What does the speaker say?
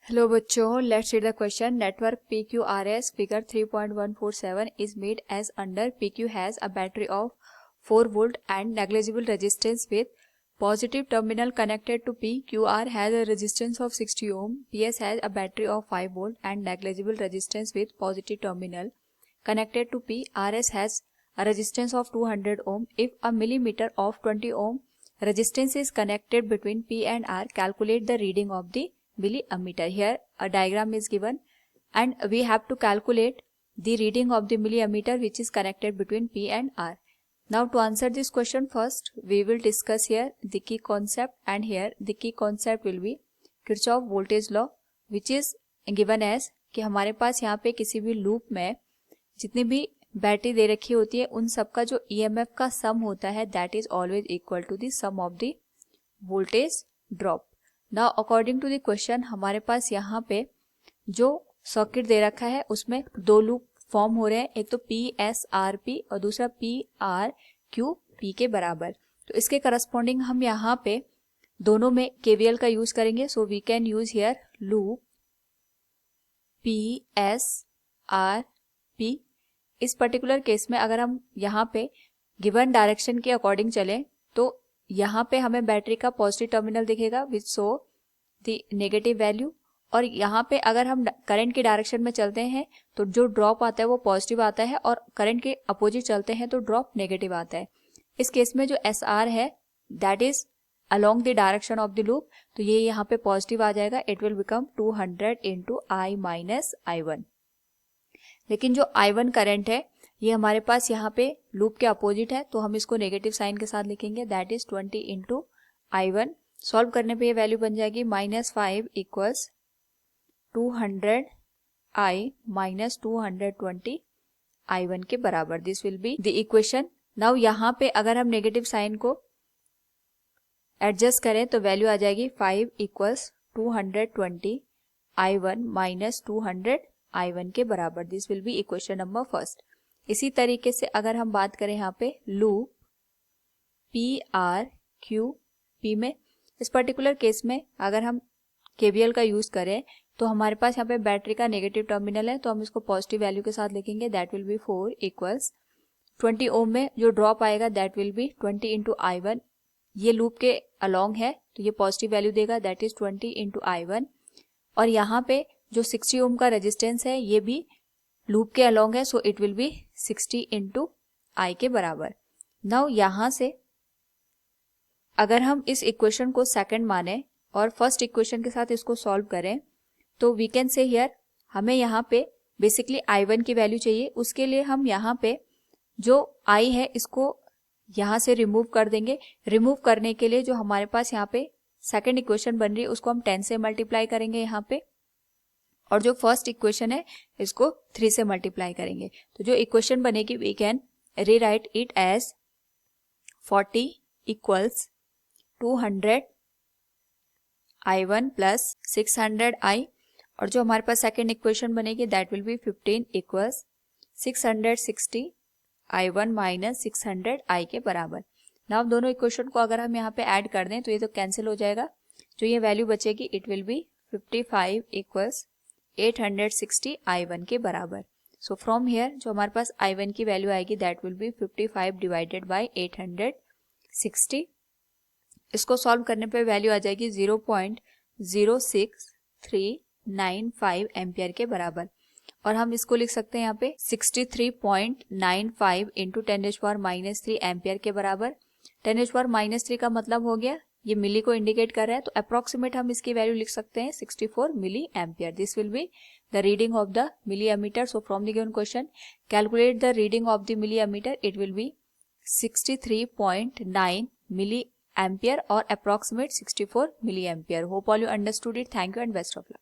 Hello बच्चों, let's read the question. Network PQRS figure 3.147 is made as under PQ has a battery of 4 volt and negligible resistance with positive terminal connected to P. QR has a resistance of 60 ohm. PS has a battery of 5 volt and negligible resistance with positive terminal connected to P. RS has a resistance of 200 ohm. If a millimeter of 20 ohm resistance is connected between P and R, calculate the reading of the milliammeter. Here a diagram is given and we have to calculate the reading of the milliammeter which is connected between P and R. Now to answer this question, first we will discuss here the key concept, and here the key concept will be Kirchhoff voltage law which is given as कि हमारे पास यहाँ पे किसी भी loop में जितनी भी बैटरी दे रखी होती है उन सब का जो EMF का सम होता है that is always equal to the sum of the voltage drop. Now according to the question हमारे पास यहाँ पे जो सर्किट दे रखा है उसमें दो लूप फॉर्म हो रहे हैं, एक तो PSRP और दूसरा PRQP के बराबर. तो इसके करस्पॉन्डिंग हम यहाँ पे दोनों में KVL का यूज करेंगे. So we can use here loop PSRP. इस पर्टिकुलर केस में अगर हम यहाँ पे गिवन डायरेक्शन के अकॉर्डिंग चलें तो यहाँ पे हमें बैटरी का पॉजिटिव टर्मिनल दिखेगा which show the negative value, और यहाँ पे अगर हम करंट की डायरेक्शन में चलते हैं तो जो ड्रॉप आता है वो पॉजिटिव आता है और करंट के अपोजिट चलते हैं तो ड्रॉप नेगेटिव आता है. इस केस में जो SR है that is along the direction of the loop, तो ये यहाँ पे पॉजिटिव आ जाएगा. It will become 200 into I minus I1. लेकिन जो I1 करंट है ये हमारे पास यहाँ पे लूप के अपोजिट है तो हम इसको नेगेटिव साइन के साथ लिखेंगे. That is 20 into I1. Solve करने पे ये वैल्यू बन जाएगी -5 इक्वल्स 200 I माइनस 220 I1 के बराबर. This will be the equation. Now यहाँ पे अगर हम नेगेटिव साइन को एडजस्ट करें तो वैल्यू आ जाएगी 5 इक्वल्स 220 I1 माइनस 200 I1 के बराबर. This will B equation number first. इसी तरीके से अगर हम बात करें यहाँ पे लूप PRQP में, इस पर्टिकुलर केस में अगर हम KVL का यूज करें तो हमारे पास यहाँ पे बैटरी का नेगेटिव टर्मिनल है तो हम इसको पॉजिटिव वैल्यू के साथ लिखेंगे. दैट विल बी 4 इक्वल्स 20 ओम में जो ड्रॉप आएगा that will B 20 into I1. ये लूप के अलोंग है तो ये पॉजिटिव वैल्यू देगा दैट इज 20 इंटू I1. और यहाँ पे जो 60 ओम का रेजिस्टेंस है ये भी लूप के अलोंग है so it will B 60 into I के बराबर. नाउ यहाँ से अगर हम इस इक्वेशन को सेकंड माने और फर्स्ट इक्वेशन के साथ इसको सॉल्व करें तो वी कैन से हियर हमें यहाँ पे बेसिकली I1 की वैल्यू चाहिए. उसके लिए हम यहाँ पे जो I है इसको यहाँ से रिमूव कर देंगे. रिमूव करने के लिए जो हमारे पास यहाँ पे सेकंड इक्वेशन बन रही है उसको हम 10 से मल्टीप्लाई करेंगे यहाँ पे, और जो फर्स्ट इक्वेशन है इसको 3 से मल्टीप्लाई करेंगे. तो जो इक्वेशन बनेगी we can rewrite it as 40 equals 200 I1 plus 600 I, और जो हमारे पास सेकेंड इक्वेशन बनेगी that will be 15 equals 660 I1 minus 600 I के बराबर. नाउ दोनों इक्वेशन को अगर हम यहाँ पे ऐड कर दें तो ये तो कैंसिल हो जाएगा. जो ये वैल्यू बचेगी it will B 55 equals 860 I1 के बराबर. सो फ्रॉम हियर जो हमारे पास I1 की वैल्यू आएगी that will B 55 divided by 860. इसको सॉल्व करने पे वैल्यू आ जाएगी 0.06395 एम्पियर के बराबर. और हम इसको लिख सकते हैं यहाँ पे 63.95 इंटू 10⁻³ एम्पियर के बराबर. 10⁻³ का मतलब हो गया ये मिली को इंडिकेट कर रहा है तो अप्रोक्सीमेट हम इसकी वैल्यू लिख सकते हैं 64 milli ampere. This will be the reading of the milliammeter. So from the given question calculate the reading of the milliammeter. It will be 63.9 milli ampere और approximate 64 milli ampere. Hope all you understood it. Thank you and best of luck.